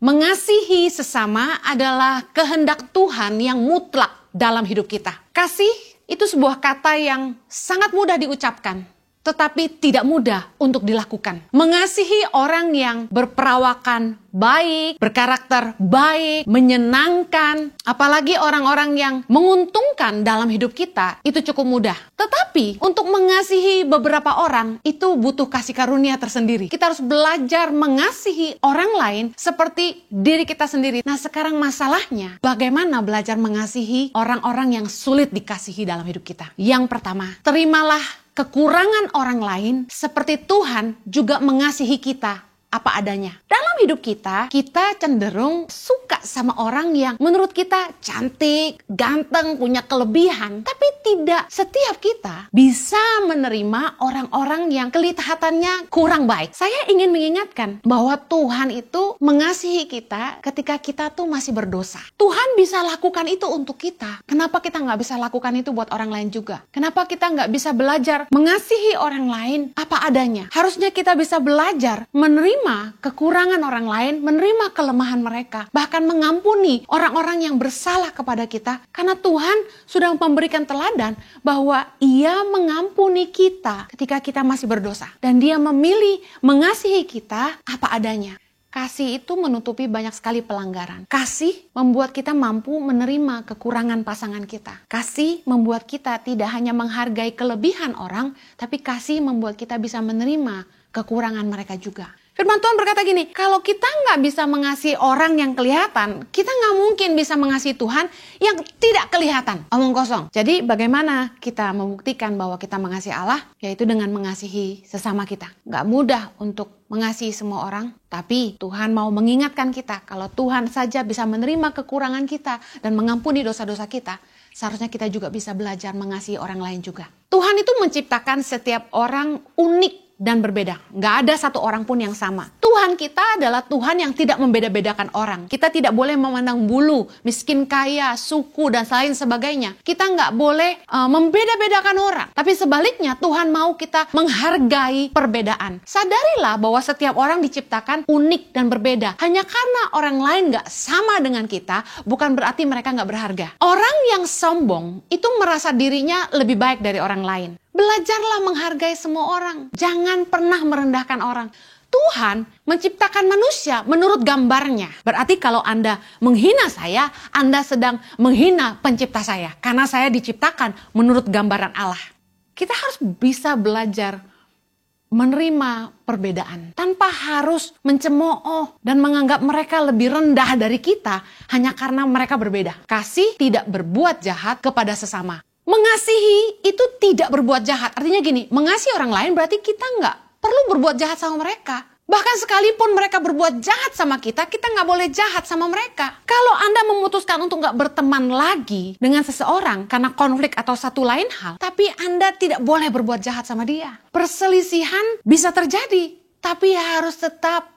Mengasihi sesama adalah kehendak Tuhan yang mutlak dalam hidup kita. Kasih itu sebuah kata yang sangat mudah diucapkan, tetapi tidak mudah untuk dilakukan. Mengasihi orang yang berperawakan baik, berkarakter baik, menyenangkan, apalagi orang-orang yang menguntungkan dalam hidup kita, itu cukup mudah. Tetapi untuk mengasihi beberapa orang, itu butuh kasih karunia tersendiri. Kita harus belajar mengasihi orang lain seperti diri kita sendiri. Nah, sekarang masalahnya, bagaimana belajar mengasihi orang-orang yang sulit dikasihi dalam hidup kita? Yang pertama, terimalah kekurangan orang lain seperti Tuhan juga mengasihi kita apa adanya. Dalam hidup kita cenderung suka sama orang yang menurut kita cantik, ganteng, punya kelebihan. Tapi tidak setiap kita bisa menerima orang-orang yang kelihatannya kurang baik. Saya ingin mengingatkan bahwa Tuhan itu mengasihi kita ketika kita tuh masih berdosa. Tuhan bisa lakukan itu untuk kita. Kenapa kita nggak bisa lakukan itu buat orang lain juga? Kenapa kita nggak bisa belajar mengasihi orang lain apa adanya? Harusnya kita bisa belajar menerima kekurangan orang lain, menerima kelemahan mereka, bahkan mengampuni orang-orang yang bersalah kepada kita, karena Tuhan sudah memberikan teladan bahwa Ia mengampuni kita ketika kita masih berdosa, dan Dia memilih mengasihi kita apa adanya. Kasih itu menutupi banyak sekali pelanggaran. Kasih membuat kita mampu menerima kekurangan pasangan kita. Kasih membuat kita tidak hanya menghargai kelebihan orang, tapi kasih membuat kita bisa menerima kekurangan mereka juga. Firman Tuhan berkata gini, kalau kita nggak bisa mengasihi orang yang kelihatan, kita nggak mungkin bisa mengasihi Tuhan yang tidak kelihatan. Omong kosong. Jadi bagaimana kita membuktikan bahwa kita mengasihi Allah? Yaitu dengan mengasihi sesama kita. Nggak mudah untuk mengasihi semua orang, tapi Tuhan mau mengingatkan kita kalau Tuhan saja bisa menerima kekurangan kita dan mengampuni dosa-dosa kita. Seharusnya kita juga bisa belajar mengasihi orang lain juga. Tuhan itu menciptakan setiap orang unik dan berbeda. Nggak ada satu orang pun yang sama. Tuhan kita adalah Tuhan yang tidak membeda-bedakan orang. Kita tidak boleh memandang bulu, miskin, kaya, suku, dan lain sebagainya. Kita nggak boleh membeda-bedakan orang. Tapi sebaliknya Tuhan mau kita menghargai perbedaan. Sadarilah bahwa setiap orang diciptakan unik dan berbeda. Hanya karena orang lain nggak sama dengan kita, bukan berarti mereka nggak berharga. Orang yang sombong itu merasa dirinya lebih baik dari orang lain. Belajarlah menghargai semua orang. Jangan pernah merendahkan orang. Tuhan menciptakan manusia menurut gambarnya. Berarti kalau Anda menghina saya, Anda sedang menghina pencipta saya. Karena saya diciptakan menurut gambaran Allah. Kita harus bisa belajar menerima perbedaan. Tanpa harus mencemooh dan menganggap mereka lebih rendah dari kita hanya karena mereka berbeda. Kasih tidak berbuat jahat kepada sesama. Mengasihi itu tidak berbuat jahat. Artinya gini, mengasihi orang lain berarti kita nggak perlu berbuat jahat sama mereka. Bahkan sekalipun mereka berbuat jahat sama kita nggak boleh jahat sama mereka. Kalau Anda memutuskan untuk nggak berteman lagi dengan seseorang karena konflik atau satu lain hal, tapi Anda tidak boleh berbuat jahat sama dia. Perselisihan bisa terjadi, tapi harus tetap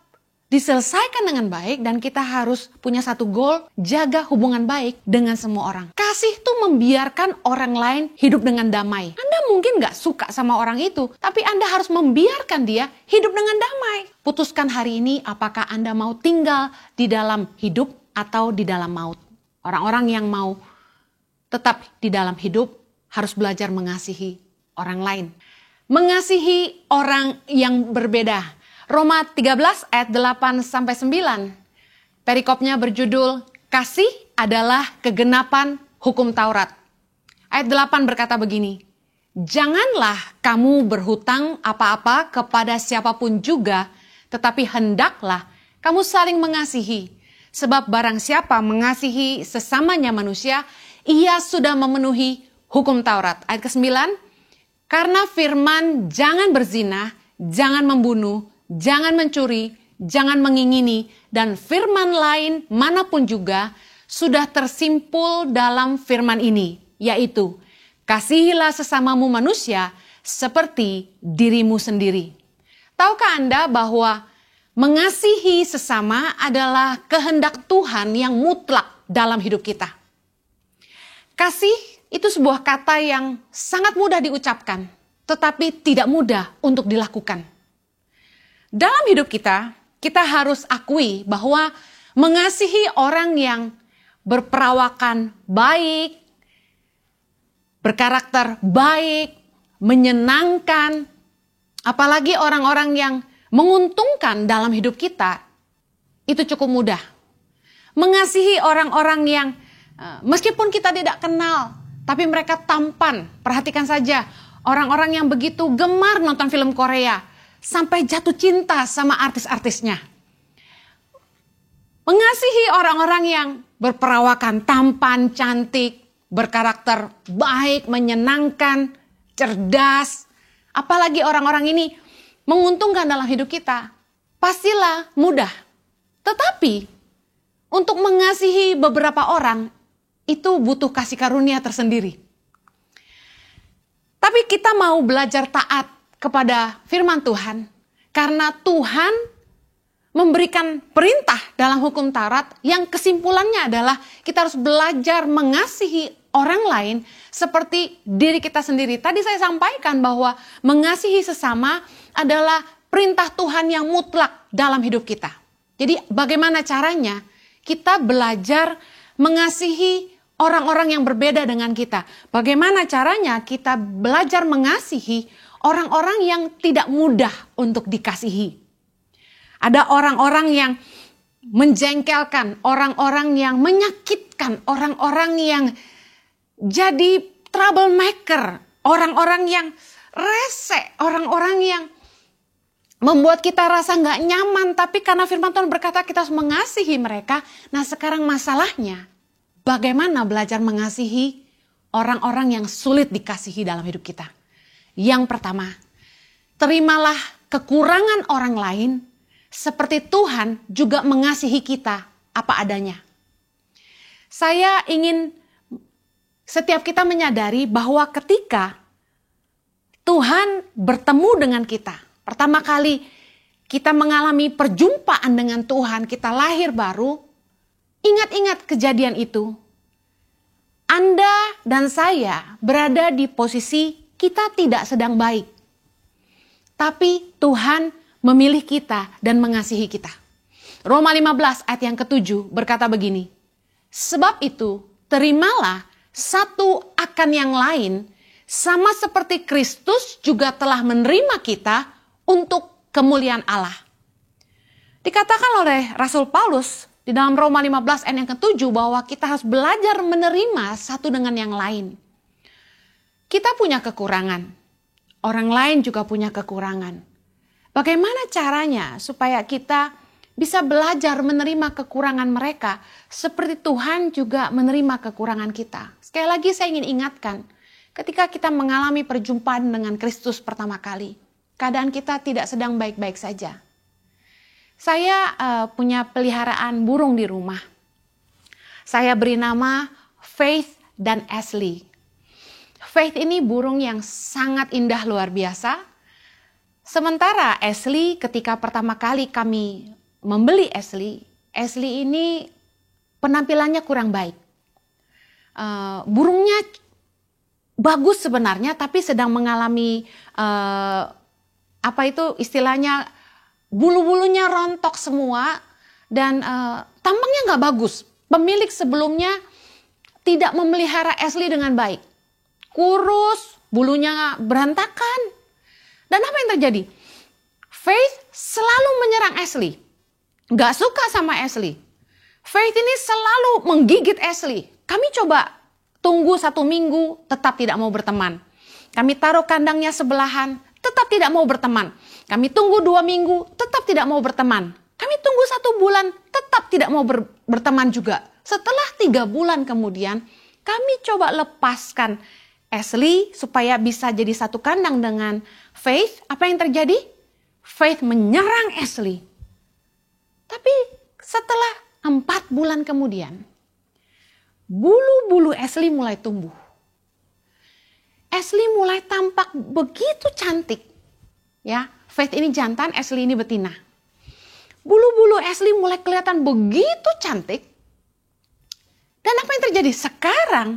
diselesaikan dengan baik, dan kita harus punya satu goal, jaga hubungan baik dengan semua orang. Kasih itu membiarkan orang lain hidup dengan damai. Anda mungkin gak suka sama orang itu, tapi Anda harus membiarkan dia hidup dengan damai. Putuskan hari ini apakah Anda mau tinggal di dalam hidup atau di dalam maut. Orang-orang yang mau tetap di dalam hidup harus belajar mengasihi orang lain. Mengasihi orang yang berbeda. Roma 13 ayat 8-9. Perikopnya berjudul, kasih adalah kegenapan hukum Taurat. Ayat 8 berkata begini, janganlah kamu berhutang apa-apa kepada siapapun juga, tetapi hendaklah kamu saling mengasihi. Sebab barang siapa mengasihi sesamanya manusia, ia sudah memenuhi hukum Taurat. Ayat ke-9, karena firman jangan berzina, jangan membunuh, jangan mencuri, jangan mengingini, dan firman lain manapun juga sudah tersimpul dalam firman ini, yaitu, kasihilah sesamamu manusia seperti dirimu sendiri. Tahukah Anda bahwa mengasihi sesama adalah kehendak Tuhan yang mutlak dalam hidup kita? Kasih itu sebuah kata yang sangat mudah diucapkan, tetapi tidak mudah untuk dilakukan. Dalam hidup kita harus akui bahwa mengasihi orang yang berperawakan baik, berkarakter baik, menyenangkan, apalagi orang-orang yang menguntungkan dalam hidup kita, itu cukup mudah. Mengasihi orang-orang yang meskipun kita tidak kenal, tapi mereka tampan. Perhatikan saja, orang-orang yang begitu gemar nonton film Korea, sampai jatuh cinta sama artis-artisnya. Mengasihi orang-orang yang berperawakan tampan, cantik, berkarakter baik, menyenangkan, cerdas. Apalagi orang-orang ini menguntungkan dalam hidup kita. Pastilah mudah. Tetapi untuk mengasihi beberapa orang itu butuh kasih karunia tersendiri. Tapi kita mau belajar taat kepada firman Tuhan karena Tuhan memberikan perintah dalam hukum Taurat yang kesimpulannya adalah kita harus belajar mengasihi orang lain seperti diri kita sendiri. Tadi saya sampaikan bahwa mengasihi sesama adalah perintah Tuhan yang mutlak dalam hidup kita. Jadi bagaimana caranya kita belajar mengasihi orang-orang yang berbeda dengan kita? Bagaimana caranya kita belajar mengasihi orang-orang yang tidak mudah untuk dikasihi? Ada orang-orang yang menjengkelkan, orang-orang yang menyakitkan, orang-orang yang jadi troublemaker, orang-orang yang rese, orang-orang yang membuat kita rasa nggak nyaman. Tapi karena firman Tuhan berkata kita harus mengasihi mereka. Nah sekarang masalahnya, bagaimana belajar mengasihi orang-orang yang sulit dikasihi dalam hidup kita? Yang pertama, terimalah kekurangan orang lain seperti Tuhan juga mengasihi kita apa adanya. Saya ingin setiap kita menyadari bahwa ketika Tuhan bertemu dengan kita, pertama kali kita mengalami perjumpaan dengan Tuhan, kita lahir baru, ingat-ingat kejadian itu. Anda dan saya berada di posisi kita tidak sedang baik. Tapi Tuhan memilih kita dan mengasihi kita. Roma 15 ayat yang ke-7 berkata begini, sebab itu terimalah satu akan yang lain, sama seperti Kristus juga telah menerima kita untuk kemuliaan Allah. Dikatakan oleh Rasul Paulus di dalam Roma 15 ayat yang ke-7 bahwa kita harus belajar menerima satu dengan yang lain. Kita punya kekurangan, orang lain juga punya kekurangan. Bagaimana caranya supaya kita bisa belajar menerima kekurangan mereka seperti Tuhan juga menerima kekurangan kita? Sekali lagi saya ingin ingatkan, ketika kita mengalami perjumpaan dengan Kristus pertama kali, keadaan kita tidak sedang baik-baik saja. Saya punya peliharaan burung di rumah. Saya beri nama Faith dan Ashley. Faith ini burung yang sangat indah luar biasa. Sementara Ashley, ketika pertama kali kami membeli Ashley ini penampilannya kurang baik. Burungnya bagus sebenarnya, tapi sedang mengalami istilahnya bulu-bulunya rontok semua dan tampangnya nggak bagus. Pemilik sebelumnya tidak memelihara Ashley dengan baik, kurus, bulunya berantakan. Dan apa yang terjadi? Faith selalu menyerang Ashley. Gak suka sama Ashley. Faith ini selalu menggigit Ashley. Kami coba tunggu 1 minggu, tetap tidak mau berteman. Kami taruh kandangnya sebelahan, tetap tidak mau berteman. Kami tunggu 2 minggu, tetap tidak mau berteman. Kami tunggu 1 bulan, tetap tidak mau berteman juga. Setelah 3 bulan kemudian, kami coba lepaskan Ashley supaya bisa jadi satu kandang dengan Faith. Apa yang terjadi? Faith menyerang Ashley. Tapi setelah 4 bulan kemudian, bulu-bulu Ashley mulai tumbuh. Ashley mulai tampak begitu cantik. Ya, Faith ini jantan, Ashley ini betina. Bulu-bulu Ashley mulai kelihatan begitu cantik. Dan apa yang terjadi? Sekarang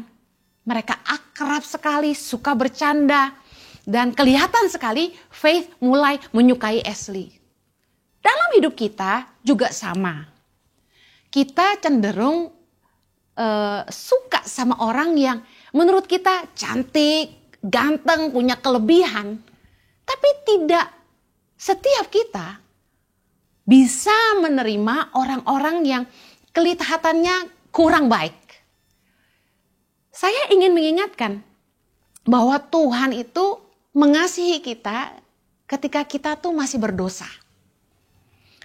mereka akrab sekali, suka bercanda. Dan kelihatan sekali Faith mulai menyukai Ashley. Dalam hidup kita juga sama. kita cenderung suka sama orang yang menurut kita cantik, ganteng, punya kelebihan. Tapi tidak setiap kita bisa menerima orang-orang yang kelihatannya kurang baik. Saya ingin mengingatkan bahwa Tuhan itu mengasihi kita ketika kita tuh masih berdosa.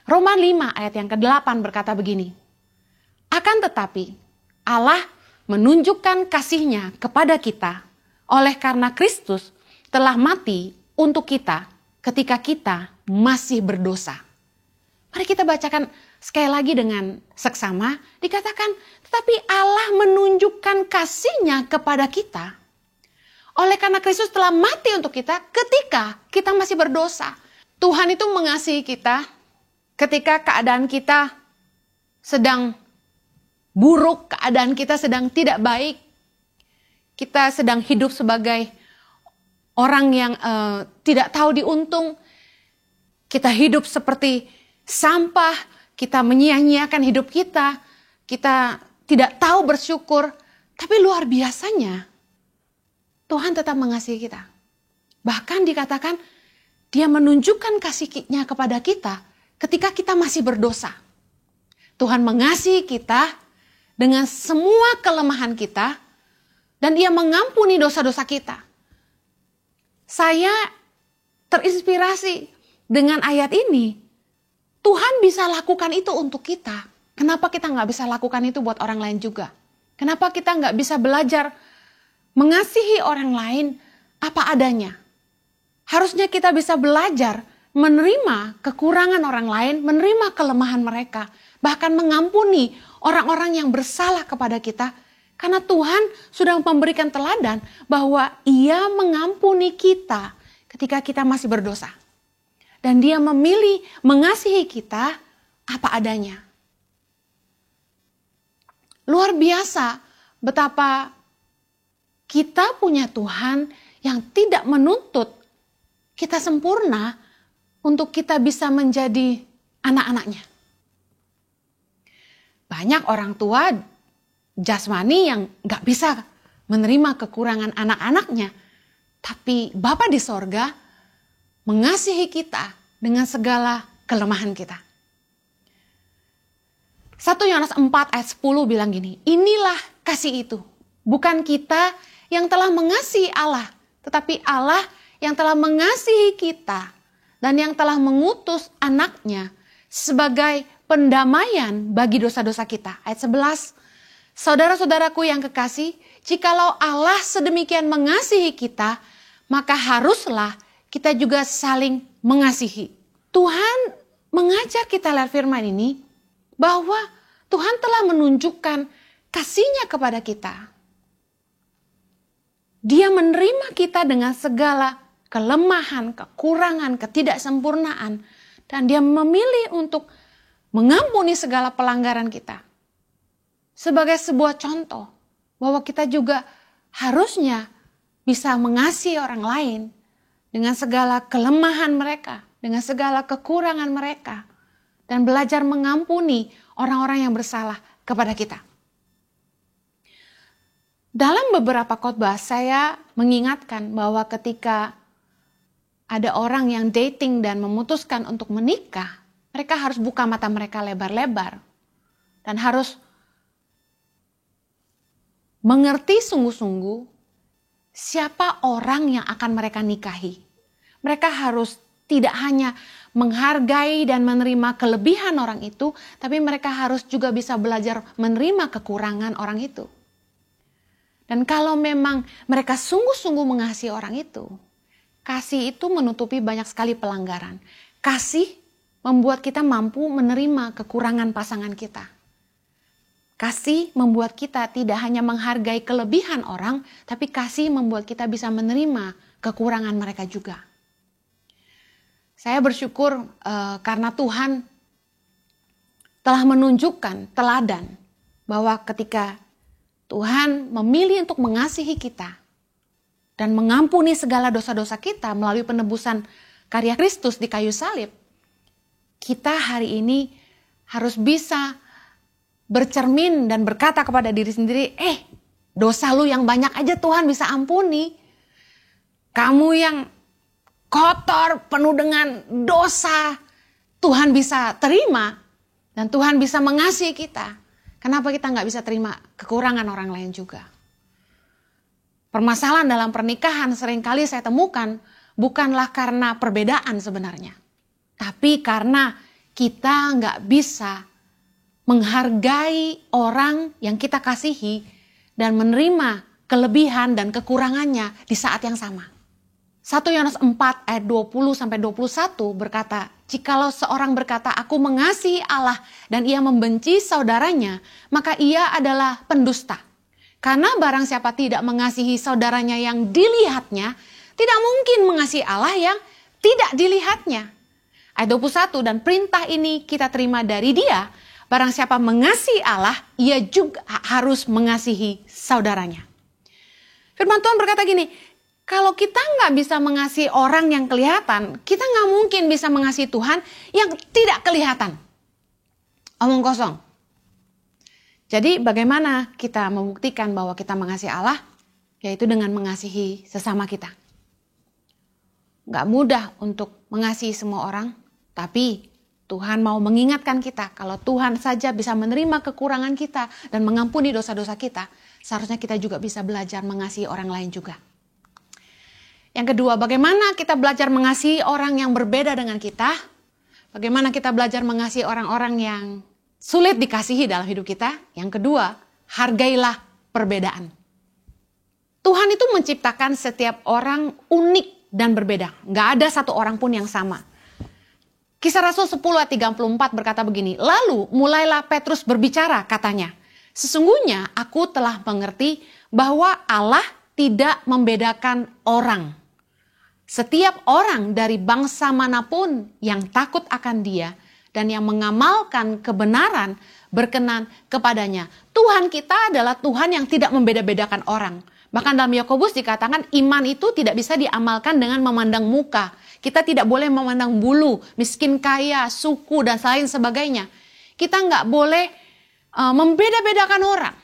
Roma 5 ayat yang ke-8 berkata begini. Akan tetapi Allah menunjukkan kasih-Nya kepada kita oleh karena Kristus telah mati untuk kita ketika kita masih berdosa. Mari kita bacakan sekali lagi dengan seksama. Dikatakan, tetapi Allah menunjukkan kasih-Nya kepada kita oleh karena Kristus telah mati untuk kita ketika kita masih berdosa. Tuhan itu mengasihi kita ketika keadaan kita sedang buruk, keadaan kita sedang tidak baik. Kita sedang hidup sebagai orang yang tidak tahu diuntung. Kita hidup seperti sampah, kita menyia-nyiakan hidup kita. Kita tidak tahu bersyukur. Tapi luar biasanya, Tuhan tetap mengasihi kita. Bahkan dikatakan, Dia menunjukkan kasih-Nya kepada kita ketika kita masih berdosa. Tuhan mengasihi kita dengan semua kelemahan kita, dan Dia mengampuni dosa-dosa kita. Saya terinspirasi dengan ayat ini. Tuhan bisa lakukan itu untuk kita. Kenapa kita nggak bisa lakukan itu buat orang lain juga? Kenapa kita nggak bisa belajar mengasihi orang lain apa adanya? Harusnya kita bisa belajar menerima kekurangan orang lain, menerima kelemahan mereka, bahkan mengampuni orang-orang yang bersalah kepada kita. Karena Tuhan sudah memberikan teladan bahwa Ia mengampuni kita ketika kita masih berdosa. Dan Dia memilih mengasihi kita apa adanya. Luar biasa betapa kita punya Tuhan yang tidak menuntut kita sempurna untuk kita bisa menjadi anak-anaknya. Banyak orang tua jasmani yang gak bisa menerima kekurangan anak-anaknya. Tapi Bapa di sorga mengasihi kita dengan segala kelemahan kita. 1 Yohanes 4 ayat 10 bilang gini, inilah kasih itu. Bukan kita yang telah mengasihi Allah, tetapi Allah yang telah mengasihi kita dan yang telah mengutus anaknya sebagai pendamaian bagi dosa-dosa kita. Ayat 11, saudara-saudaraku yang kekasih, jikalau Allah sedemikian mengasihi kita, maka haruslah kita juga saling mengasihi. Tuhan mengajar kita lewat firman ini bahwa Tuhan telah menunjukkan kasih-Nya kepada kita. Dia menerima kita dengan segala kelemahan, kekurangan, ketidaksempurnaan. Dan Dia memilih untuk mengampuni segala pelanggaran kita. Sebagai sebuah contoh bahwa kita juga harusnya bisa mengasihi orang lain dengan segala kelemahan mereka, dengan segala kekurangan mereka. Dan belajar mengampuni orang-orang yang bersalah kepada kita. Dalam beberapa khotbah saya mengingatkan bahwa ketika ada orang yang dating dan memutuskan untuk menikah, mereka harus buka mata mereka lebar-lebar. Dan harus mengerti sungguh-sungguh siapa orang yang akan mereka nikahi. Mereka harus tidak hanya menghargai dan menerima kelebihan orang itu, tapi mereka harus juga bisa belajar menerima kekurangan orang itu. Dan kalau memang mereka sungguh-sungguh mengasihi orang itu, kasih itu menutupi banyak sekali pelanggaran. Kasih membuat kita mampu menerima kekurangan pasangan kita. Kasih membuat kita tidak hanya menghargai kelebihan orang, tapi kasih membuat kita bisa menerima kekurangan mereka juga. Saya bersyukur karena Tuhan telah menunjukkan teladan bahwa ketika Tuhan memilih untuk mengasihi kita dan mengampuni segala dosa-dosa kita melalui penebusan karya Kristus di kayu salib, kita hari ini harus bisa bercermin dan berkata kepada diri sendiri, dosa lu yang banyak aja Tuhan bisa ampuni. Kamu yang kotor, penuh dengan dosa, Tuhan bisa terima. Dan Tuhan bisa mengasihi kita. Kenapa kita nggak bisa terima kekurangan orang lain juga? Permasalahan dalam pernikahan seringkali saya temukan bukanlah karena perbedaan sebenarnya. Tapi karena kita nggak bisa menghargai orang yang kita kasihi dan menerima kelebihan dan kekurangannya di saat yang sama. 1 Yohanes 4 ayat 20-21 berkata, jikalau seorang berkata, aku mengasihi Allah dan ia membenci saudaranya, maka ia adalah pendusta. Karena barang siapa tidak mengasihi saudaranya yang dilihatnya, tidak mungkin mengasihi Allah yang tidak dilihatnya. Ayat 21, dan perintah ini kita terima dari Dia, barang siapa mengasihi Allah, ia juga harus mengasihi saudaranya. Firman Tuhan berkata gini, kalau kita nggak bisa mengasihi orang yang kelihatan, kita nggak mungkin bisa mengasihi Tuhan yang tidak kelihatan. Omong kosong. Jadi bagaimana kita membuktikan bahwa kita mengasihi Allah? Yaitu dengan mengasihi sesama kita. Nggak mudah untuk mengasihi semua orang, tapi Tuhan mau mengingatkan kita kalau Tuhan saja bisa menerima kekurangan kita dan mengampuni dosa-dosa kita, seharusnya kita juga bisa belajar mengasihi orang lain juga. Yang kedua, bagaimana kita belajar mengasihi orang yang berbeda dengan kita? Bagaimana kita belajar mengasihi orang-orang yang sulit dikasihi dalam hidup kita? Yang kedua, hargailah perbedaan. Tuhan itu menciptakan setiap orang unik dan berbeda. Nggak ada satu orang pun yang sama. Kisah Rasul 10 ayat 34 berkata begini, lalu mulailah Petrus berbicara, katanya, sesungguhnya aku telah mengerti bahwa Allah tidak membedakan orang. Setiap orang dari bangsa manapun yang takut akan Dia dan yang mengamalkan kebenaran berkenan kepadanya. Tuhan kita adalah Tuhan yang tidak membeda-bedakan orang. Bahkan dalam Yakobus dikatakan iman itu tidak bisa diamalkan dengan memandang muka. Kita tidak boleh memandang bulu, miskin kaya, suku dan lain sebagainya. Kita nggak boleh membeda-bedakan orang.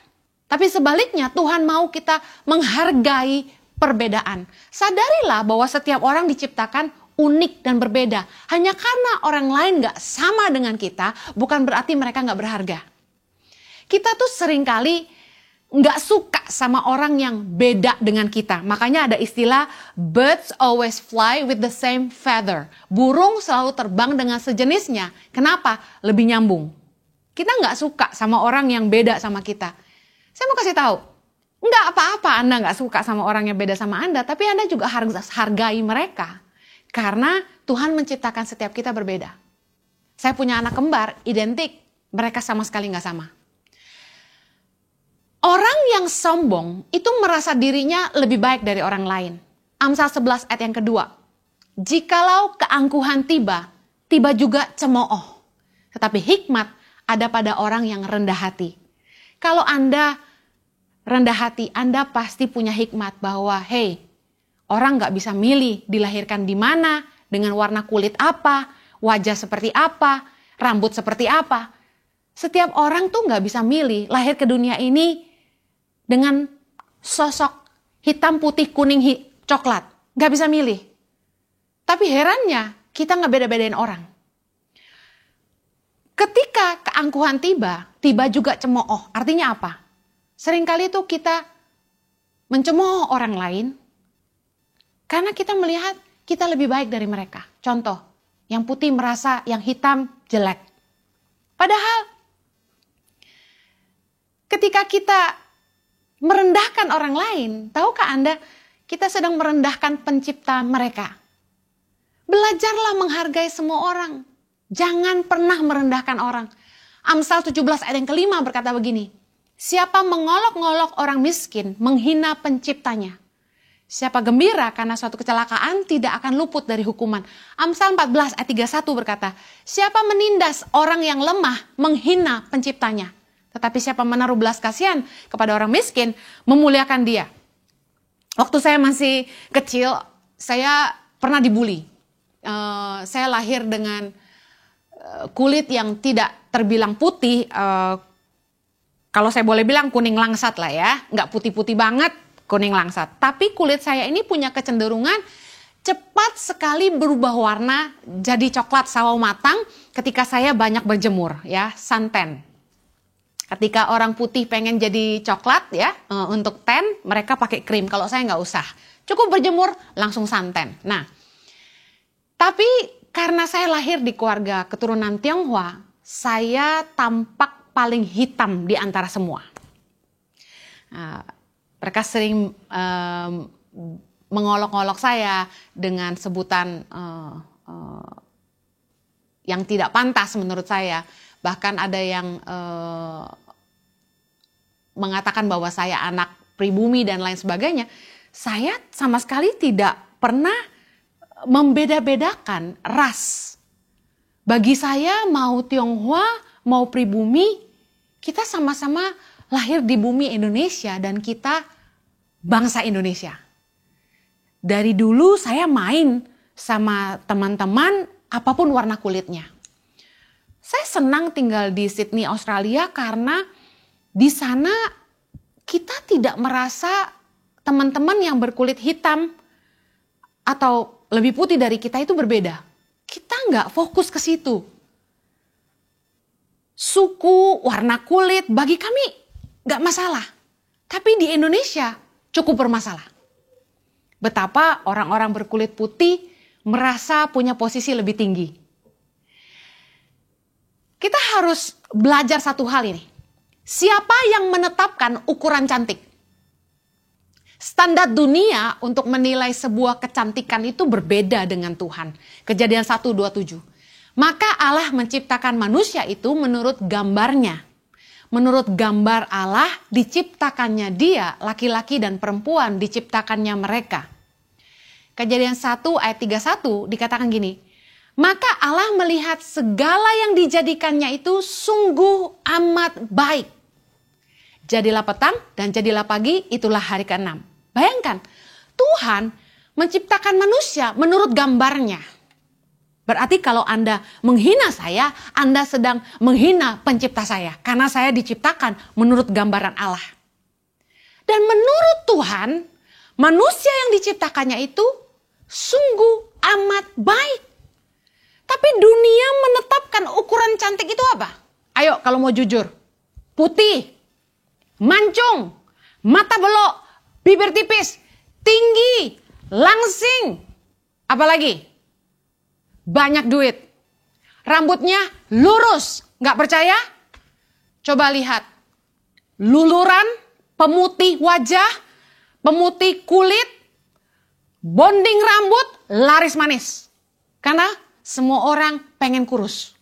Tapi sebaliknya Tuhan mau kita menghargai perbedaan. Sadarilah bahwa setiap orang diciptakan unik dan berbeda. Hanya karena orang lain gak sama dengan kita, bukan berarti mereka gak berharga. Kita tuh seringkali gak suka sama orang yang beda dengan kita. Makanya ada istilah, birds always fly with the same feather. Burung selalu terbang dengan sejenisnya. Kenapa? Lebih nyambung. Kita gak suka sama orang yang beda sama kita. Saya mau kasih tahu. Enggak apa-apa Anda nggak suka sama orang yang beda sama Anda, tapi Anda juga harus hargai mereka. Karena Tuhan menciptakan setiap kita berbeda. Saya punya anak kembar, identik, mereka sama sekali nggak sama. Orang yang sombong itu merasa dirinya lebih baik dari orang lain. Amsal 11 ayat yang kedua. Jikalau keangkuhan tiba, tiba juga cemooh. Tetapi hikmat ada pada orang yang rendah hati. Kalau Anda rendah hati, Anda pasti punya hikmat bahwa, orang gak bisa milih dilahirkan di mana, dengan warna kulit apa, wajah seperti apa, rambut seperti apa. Setiap orang tuh gak bisa milih lahir ke dunia ini dengan sosok hitam, putih, kuning, coklat. Gak bisa milih. Tapi herannya, kita gak beda-bedain orang. Ketika keangkuhan tiba, tiba juga cemooh. Artinya apa? Seringkali itu kita mencemooh orang lain karena kita melihat kita lebih baik dari mereka. Contoh, yang putih merasa yang hitam jelek. Padahal ketika kita merendahkan orang lain, tahukah Anda, kita sedang merendahkan pencipta mereka. Belajarlah menghargai semua orang. Jangan pernah merendahkan orang. Amsal 17 ayat yang kelima berkata begini, siapa mengolok-ngolok orang miskin, menghina penciptanya. Siapa gembira karena suatu kecelakaan tidak akan luput dari hukuman. Amsal 14 ayat 31 berkata, siapa menindas orang yang lemah, menghina penciptanya. Tetapi siapa menaruh belas kasihan kepada orang miskin, memuliakan dia. Waktu saya masih kecil, saya pernah dibully. Saya lahir dengan kulit yang tidak terbilang putih, Kalau saya boleh bilang kuning langsat lah ya. Nggak putih-putih banget, kuning langsat. Tapi kulit saya ini punya kecenderungan cepat sekali berubah warna jadi coklat sawo matang ketika saya banyak berjemur ya, suntan. Ketika orang putih pengen jadi coklat ya, untuk tan mereka pakai krim. Kalau saya nggak usah, cukup berjemur langsung suntan. Nah, tapi karena saya lahir di keluarga keturunan Tionghoa, saya tampak paling hitam di antara semua. Mereka sering mengolok-olok saya dengan sebutan yang tidak pantas menurut saya. Bahkan ada yang mengatakan bahwa saya anak pribumi dan lain sebagainya. Saya sama sekali tidak pernah membeda-bedakan ras. Bagi saya mau Tionghoa, mau pribumi, kita sama-sama lahir di bumi Indonesia dan kita bangsa Indonesia. Dari dulu saya main sama teman-teman apapun warna kulitnya. Saya senang tinggal di Sydney, Australia karena di sana kita tidak merasa teman-teman yang berkulit hitam atau lebih putih dari kita itu berbeda. Kita nggak fokus ke situ. Suku, warna kulit bagi kami nggak masalah. Tapi di Indonesia cukup bermasalah. Betapa orang-orang berkulit putih merasa punya posisi lebih tinggi. Kita harus belajar satu hal ini. Siapa yang menetapkan ukuran cantik? Standar dunia untuk menilai sebuah kecantikan itu berbeda dengan Tuhan. Kejadian 1:27. Maka Allah menciptakan manusia itu menurut gambarnya. Menurut gambar Allah diciptakannya dia, laki-laki dan perempuan diciptakannya mereka. Kejadian 1 ayat 31 dikatakan gini. Maka Allah melihat segala yang dijadikannya itu sungguh amat baik. Jadilah petang dan jadilah pagi, itulah hari ke-6. Bayangkan, Tuhan menciptakan manusia menurut gambarnya. Berarti kalau Anda menghina saya, Anda sedang menghina pencipta saya. Karena saya diciptakan menurut gambaran Allah. Dan menurut Tuhan, manusia yang diciptakannya itu sungguh amat baik. Tapi dunia menetapkan ukuran cantik itu apa? Ayo kalau mau jujur. Putih, mancung, mata belok, bibir tipis, tinggi, langsing. Apalagi? Banyak duit. Rambutnya lurus. Nggak percaya? Coba lihat. Luluran, pemutih wajah, pemutih kulit, bonding rambut, laris manis. Karena semua orang pengen kurus,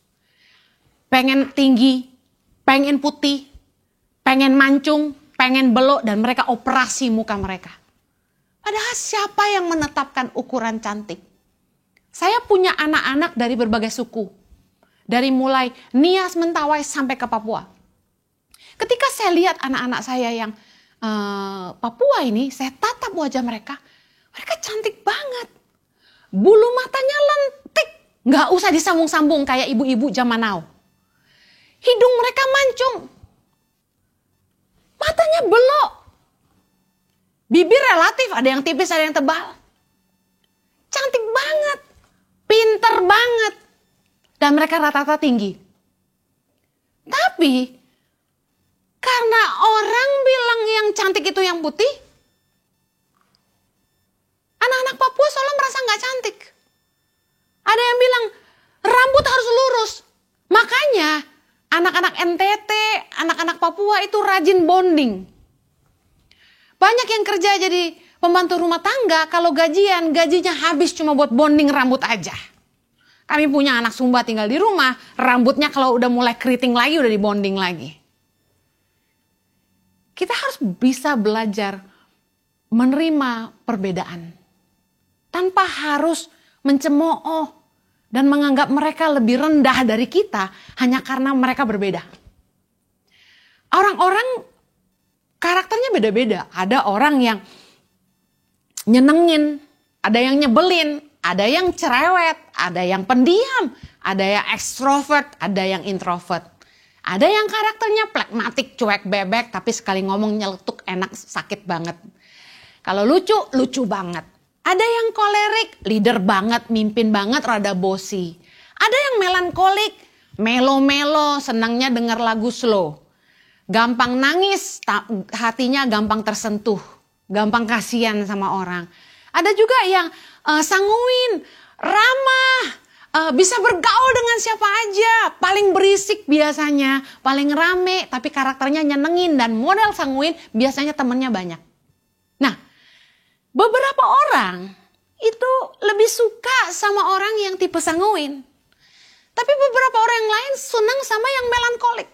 pengen tinggi, pengen putih, pengen mancung, pengen belok, dan mereka operasi muka mereka. Padahal siapa yang menetapkan ukuran cantik? Saya punya anak-anak dari berbagai suku. Dari mulai Nias, Mentawai sampai ke Papua. Ketika saya lihat anak-anak saya yang Papua ini, saya tatap wajah mereka. Mereka cantik banget. Bulu matanya lentik. Nggak usah disambung-sambung kayak ibu-ibu zaman now. Hidung mereka mancung. Matanya belok. Bibir relatif, ada yang tipis, ada yang tebal. Cantik banget. Pinter banget. Dan mereka rata-rata tinggi. Tapi, karena orang bilang yang cantik itu yang putih, anak-anak Papua seolah merasa nggak cantik. Ada yang bilang, rambut harus lurus. Makanya, anak-anak NTT, anak-anak Papua itu rajin bonding. Banyak yang kerja jadi pembantu rumah tangga, kalau gajian, gajinya habis cuma buat bonding rambut aja. Kami punya anak Sumba tinggal di rumah, rambutnya kalau udah mulai keriting lagi, udah dibonding lagi. Kita harus bisa belajar menerima perbedaan. Tanpa harus mencemooh dan menganggap mereka lebih rendah dari kita hanya karena mereka berbeda. Orang-orang karakternya beda-beda. Ada orang yang nyenengin, ada yang nyebelin, ada yang cerewet, ada yang pendiam, ada yang ekstrovert, ada yang introvert. Ada yang karakternya plekmatik, cuek bebek, tapi sekali ngomong nyeletuk enak, sakit banget. Kalau lucu, lucu banget. Ada yang kolerik, leader banget, mimpin banget, rada bosi. Ada yang melankolik, melo-melo, senangnya denger lagu slow. Gampang nangis, hatinya gampang tersentuh. Gampang kasihan sama orang. Ada juga yang sanguin, ramah, bisa bergaul dengan siapa aja. Paling berisik biasanya, paling rame, tapi karakternya nyenengin. Dan model sanguin biasanya temennya banyak. Nah, beberapa orang itu lebih suka sama orang yang tipe sanguin. Tapi beberapa orang yang lain senang sama yang melankolik.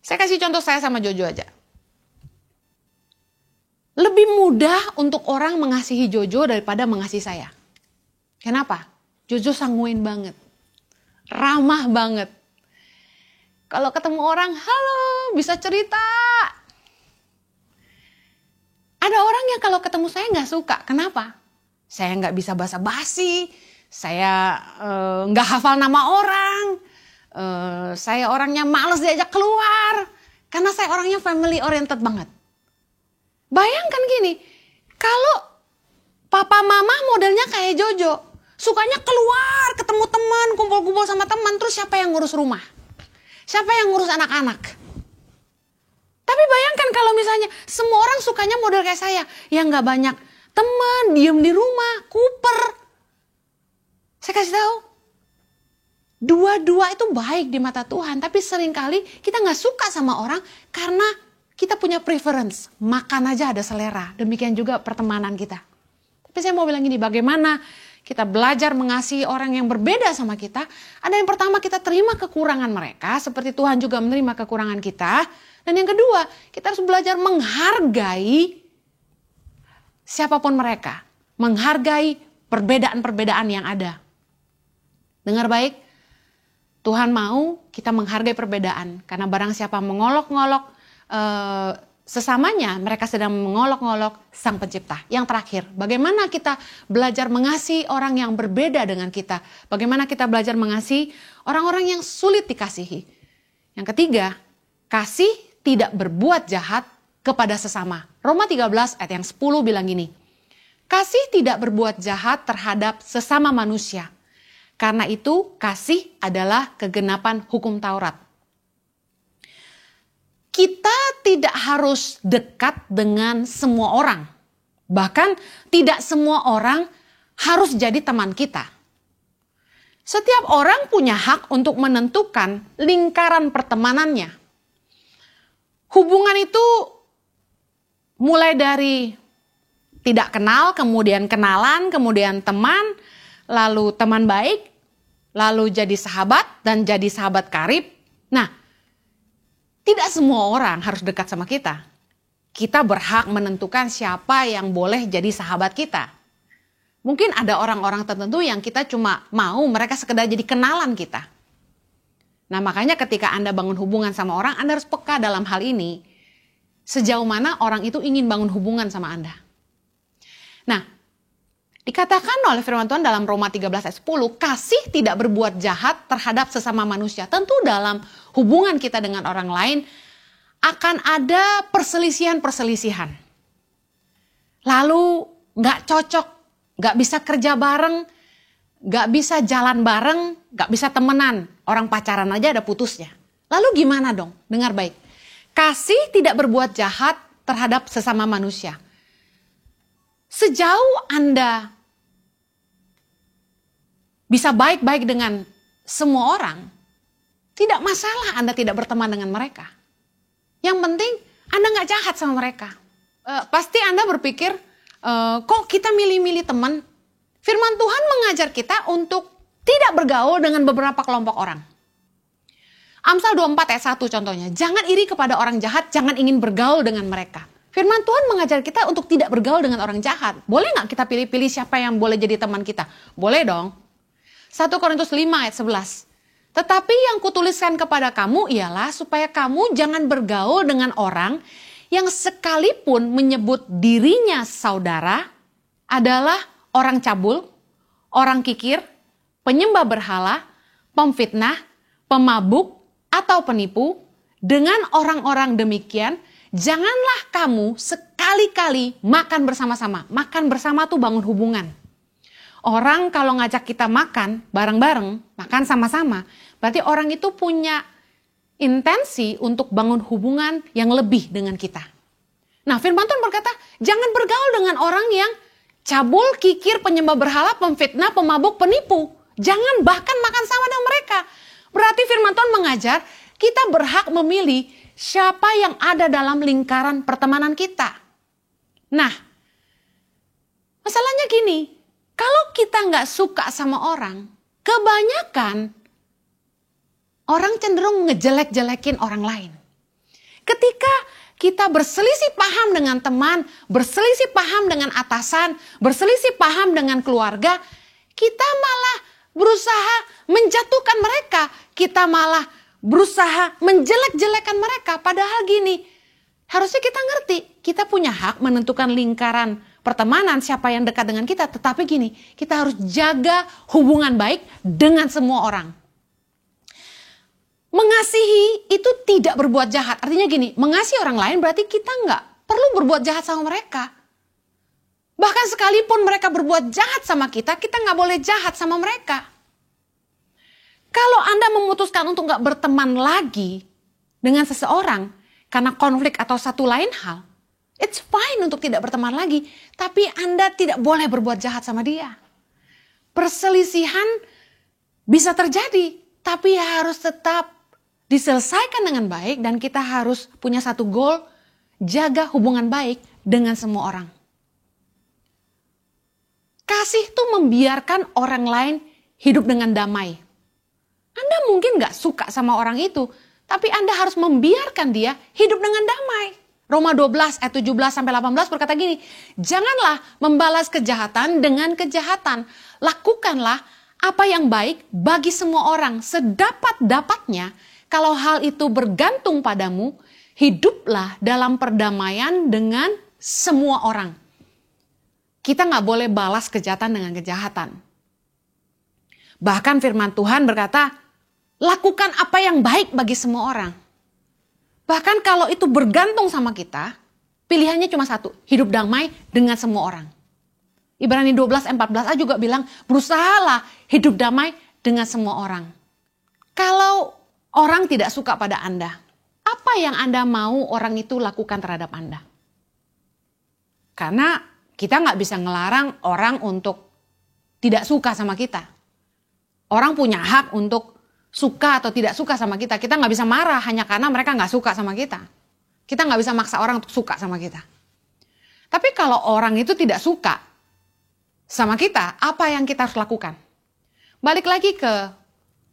Saya kasih contoh saya sama Jojo aja. Lebih mudah untuk orang mengasihi Jojo daripada mengasihi saya. Kenapa? Jojo sanguin banget. Ramah banget. Kalau ketemu orang, halo, bisa cerita. Ada orang yang kalau ketemu saya nggak suka. Kenapa? Saya nggak bisa basa-basi. Saya nggak hafal nama orang. Saya orangnya males diajak keluar. Karena saya orangnya family oriented banget. Bayangkan gini, kalau papa mama modelnya kayak Jojo, sukanya keluar, ketemu teman, kumpul-kumpul sama teman, terus siapa yang ngurus rumah? Siapa yang ngurus anak-anak? Tapi bayangkan kalau misalnya semua orang sukanya model kayak saya, yang gak banyak teman, diem di rumah, kuper. Saya kasih tahu, dua-dua itu baik di mata Tuhan, tapi seringkali kita gak suka sama orang karena kita punya preference, makan aja ada selera. Demikian juga pertemanan kita. Tapi saya mau bilang gini, bagaimana kita belajar mengasihi orang yang berbeda sama kita. Ada yang pertama, kita terima kekurangan mereka, seperti Tuhan juga menerima kekurangan kita. Dan yang kedua, kita harus belajar menghargai siapapun mereka. Menghargai perbedaan-perbedaan yang ada. Dengar baik, Tuhan mau kita menghargai perbedaan. Karena barang siapa mengolok-ngolok sesamanya, mereka sedang mengolok-ngolok Sang Pencipta. Yang terakhir, bagaimana kita belajar mengasihi orang yang berbeda dengan kita? Bagaimana kita belajar mengasihi orang-orang yang sulit dikasihi? Yang ketiga, kasih tidak berbuat jahat kepada sesama. Roma 13 ayat yang 10 bilang gini, kasih tidak berbuat jahat terhadap sesama manusia. Karena itu kasih adalah kegenapan hukum Taurat. Kita tidak harus dekat dengan semua orang. Bahkan tidak semua orang harus jadi teman kita. Setiap orang punya hak untuk menentukan lingkaran pertemanannya. Hubungan itu mulai dari tidak kenal, kemudian kenalan, kemudian teman, lalu teman baik, lalu jadi sahabat dan jadi sahabat karib. Nah, tidak semua orang harus dekat sama kita. Kita berhak menentukan siapa yang boleh jadi sahabat kita. Mungkin ada orang-orang tertentu yang kita cuma mau mereka sekedar jadi kenalan kita. Nah, makanya ketika Anda bangun hubungan sama orang, Anda harus peka dalam hal ini. Sejauh mana orang itu ingin bangun hubungan sama Anda. Nah, dikatakan oleh firman Tuhan dalam Roma 13 ayat 10, kasih tidak berbuat jahat terhadap sesama manusia. Tentu dalam hubungan kita dengan orang lain akan ada perselisihan-perselisihan. Lalu gak cocok, gak bisa kerja bareng, gak bisa jalan bareng, gak bisa temenan. Orang pacaran aja ada putusnya. Lalu gimana dong? Dengar baik. Kasih tidak berbuat jahat terhadap sesama manusia. Sejauh Anda bisa baik-baik dengan semua orang, tidak masalah Anda tidak berteman dengan mereka. Yang penting Anda nggak jahat sama mereka. Pasti Anda berpikir, kok kita milih-milih teman? Firman Tuhan mengajar kita untuk tidak bergaul dengan beberapa kelompok orang. Amsal 24 ayat 1 contohnya, jangan iri kepada orang jahat, jangan ingin bergaul dengan mereka. Firman Tuhan mengajar kita untuk tidak bergaul dengan orang jahat. Boleh nggak kita pilih-pilih siapa yang boleh jadi teman kita? Boleh dong. 1 Korintus 5 ayat 11. Tetapi yang kutuliskan kepada kamu ialah supaya kamu jangan bergaul dengan orang yang sekalipun menyebut dirinya saudara adalah orang cabul, orang kikir, penyembah berhala, pemfitnah, pemabuk, atau penipu, dengan orang-orang demikian, janganlah kamu sekali-kali makan bersama-sama. Makan bersama tuh bangun hubungan. Orang kalau ngajak kita makan bareng-bareng, makan sama-sama, berarti orang itu punya intensi untuk bangun hubungan yang lebih dengan kita. Nah, firman Tuhan berkata, jangan bergaul dengan orang yang cabul, kikir, penyembah berhala, pemfitnah, pemabuk, penipu. Jangan bahkan makan sama dengan mereka. Berarti firman Tuhan mengajar, kita berhak memilih siapa yang ada dalam lingkaran pertemanan kita. Nah, masalahnya gini, kalau kita nggak suka sama orang, kebanyakan orang cenderung ngejelek-jelekin orang lain. Ketika kita berselisih paham dengan teman, berselisih paham dengan atasan, berselisih paham dengan keluarga, kita malah berusaha menjatuhkan mereka. Kita malah berusaha menjelek-jelekan mereka. Padahal gini, harusnya kita ngerti, kita punya hak menentukan lingkaran pertemanan, siapa yang dekat dengan kita. Tetapi gini, kita harus jaga hubungan baik dengan semua orang. Mengasihi itu tidak berbuat jahat. Artinya gini, mengasihi orang lain berarti kita nggak perlu berbuat jahat sama mereka. Bahkan sekalipun mereka berbuat jahat sama kita nggak boleh jahat sama mereka. Kalau Anda memutuskan untuk nggak berteman lagi dengan seseorang karena konflik atau satu lain hal, it's fine untuk tidak berteman lagi. Tapi Anda tidak boleh berbuat jahat sama dia. Perselisihan bisa terjadi, tapi harus tetap diselesaikan dengan baik. Dan kita harus punya satu goal, jaga hubungan baik dengan semua orang. Kasih itu membiarkan orang lain hidup dengan damai. Anda mungkin gak suka sama orang itu, tapi Anda harus membiarkan dia hidup dengan damai. Roma 12 ayat 17-18 berkata gini, janganlah membalas kejahatan dengan kejahatan. Lakukanlah apa yang baik bagi semua orang sedapat-dapatnya. Kalau hal itu bergantung padamu, hiduplah dalam perdamaian dengan semua orang. Kita gak boleh balas kejahatan dengan kejahatan. Bahkan firman Tuhan berkata, lakukan apa yang baik bagi semua orang. Bahkan kalau itu bergantung sama kita, pilihannya cuma satu, hidup damai dengan semua orang. Ibrani 12:14a juga bilang, berusahalah hidup damai dengan semua orang. Kalau orang tidak suka pada Anda, apa yang Anda mau orang itu lakukan terhadap Anda? Karena kita nggak bisa ngelarang orang untuk tidak suka sama kita. Orang punya hak untuk suka atau tidak suka sama kita. Kita nggak bisa marah hanya karena mereka nggak suka sama kita. Kita nggak bisa maksa orang untuk suka sama kita. Tapi kalau orang itu tidak suka sama kita, apa yang kita harus lakukan? Balik lagi ke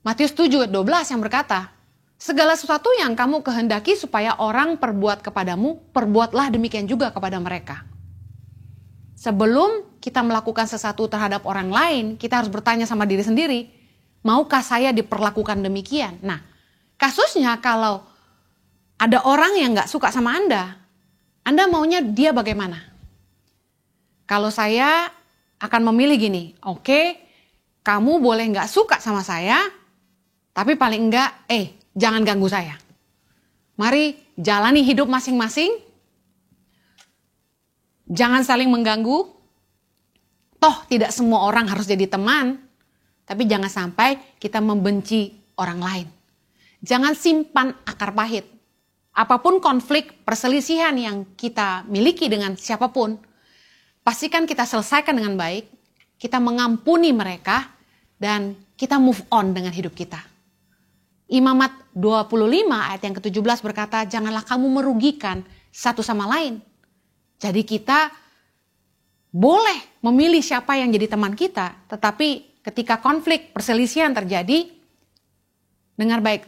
Matius 7:12 yang berkata, segala sesuatu yang kamu kehendaki supaya orang perbuat kepadamu, perbuatlah demikian juga kepada mereka. Sebelum kita melakukan sesuatu terhadap orang lain, kita harus bertanya sama diri sendiri, maukah saya diperlakukan demikian? Nah, kasusnya kalau ada orang yang gak suka sama Anda maunya dia bagaimana? Kalau saya akan memilih gini, oke, kamu boleh gak suka sama saya, tapi paling enggak, jangan ganggu saya. Mari jalani hidup masing-masing, jangan saling mengganggu. Toh tidak semua orang harus jadi teman, tapi jangan sampai kita membenci orang lain. Jangan simpan akar pahit. Apapun konflik, perselisihan yang kita miliki dengan siapapun, pastikan kita selesaikan dengan baik, kita mengampuni mereka, dan kita move on dengan hidup kita. Imamat 25 ayat yang ke-17 berkata, janganlah kamu merugikan satu sama lain. Jadi kita boleh memilih siapa yang jadi teman kita, tetapi ketika konflik, perselisihan terjadi, dengar baik,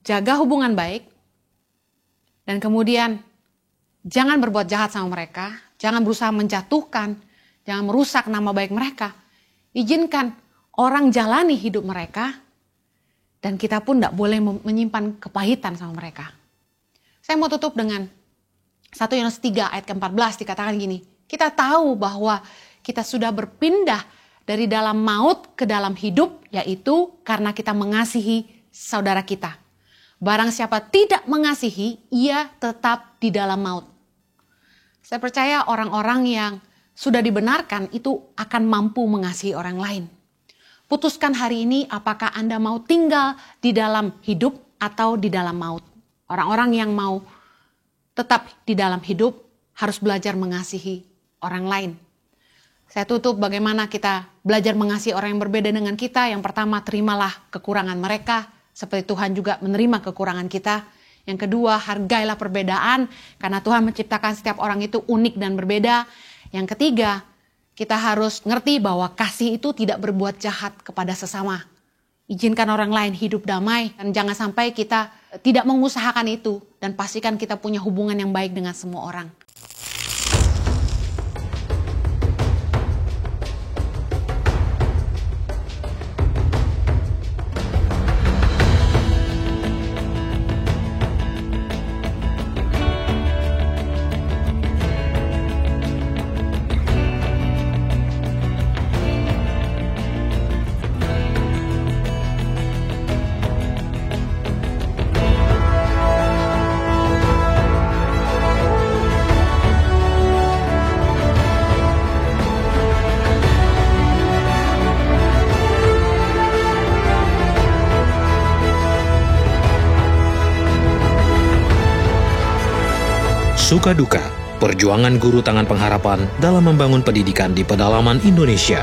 jaga hubungan baik, dan kemudian jangan berbuat jahat sama mereka, jangan berusaha menjatuhkan, jangan merusak nama baik mereka. Izinkan orang jalani hidup mereka, dan kita pun tidak boleh menyimpan kepahitan sama mereka. Saya mau tutup dengan 1 Yohanes 3 ayat ke-14 dikatakan gini, kita tahu bahwa kita sudah berpindah dari dalam maut ke dalam hidup, yaitu karena kita mengasihi saudara kita. Barang siapa tidak mengasihi, ia tetap di dalam maut. Saya percaya orang-orang yang sudah dibenarkan itu akan mampu mengasihi orang lain. Putuskan hari ini apakah Anda mau tinggal di dalam hidup atau di dalam maut. Orang-orang yang mau tetap di dalam hidup harus belajar mengasihi orang lain. Saya tutup bagaimana kita belajar mengasihi orang yang berbeda dengan kita. Yang pertama, terimalah kekurangan mereka, seperti Tuhan juga menerima kekurangan kita. Yang kedua, hargailah perbedaan, karena Tuhan menciptakan setiap orang itu unik dan berbeda. Yang ketiga, kita harus ngerti bahwa kasih itu tidak berbuat jahat kepada sesama. Izinkan orang lain hidup damai, dan jangan sampai kita tidak mengusahakan itu, dan pastikan kita punya hubungan yang baik dengan semua orang. Suka duka, perjuangan guru tangan pengharapan dalam membangun pendidikan di pedalaman Indonesia.